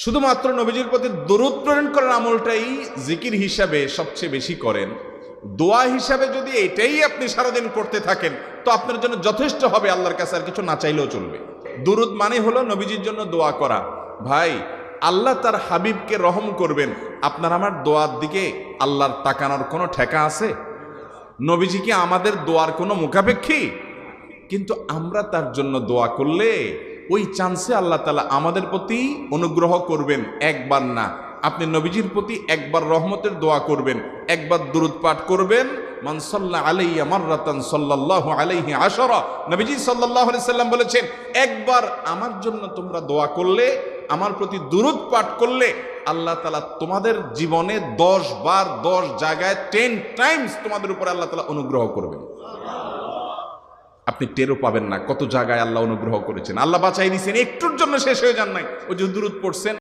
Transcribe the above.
শুধুমাত্র নবীজির প্রতি দরুদ প্রেরণ করার আমলটাই জিকির হিসাবে সবচেয়ে বেশি করেন, দোয়া হিসাবে যদি এটাই আপনি সারাদিন করতে থাকেন তো আপনার জন্য যথেষ্ট হবে, আল্লাহর কাছে আর কিছু না চাইলেও চলবে। দুরুদ মানে হলো নবীজির জন্য দোয়া করা। ভাই, আল্লাহ তার হাবিবকে রহম করবেন, আপনার আমার দোয়ার দিকে আল্লাহর তাকানোর কোনো ঠেকা আছে? নবীজি কি আমাদের দোয়ার কোনো মুখাপেক্ষী? কিন্তু আমরা তার জন্য দোয়া করলে ওই চান্সে আল্লাহ তাআলা আমাদের প্রতি অনুগ্রহ করবেন। একবার না, আপনি নবীজির প্রতি একবার রহমতের দোয়া করবেন, একবার দুরূদ পাঠ করবেন, মান সাল্লা আলাইয়া মাররাতান সাল্লাল্লাহু আলাইহি আশারা। নবীজি সাল্লাল্লাহু আলাইহি সাল্লাম বলেছেন, একবার আমার জন্য তোমরা দোয়া করলে, আমার প্রতি দুরূদ পাঠ করলে, আল্লাহ তাআলা তোমাদের জীবনে 10 বার 10 জায়গায় 10 টাইমস তোমাদের উপরে আল্লাহ তাআলা অনুগ্রহ করবেন। আপনি টেরও পাবেন না কত জায়গায় আল্লাহ অনুগ্রহ করেছেন। আল্লাহ বাঁচাই দিয়েছেন, একটুর জন্য শেষ হয়ে যান নাই। ওই যে দুরূদ পড়ছেন,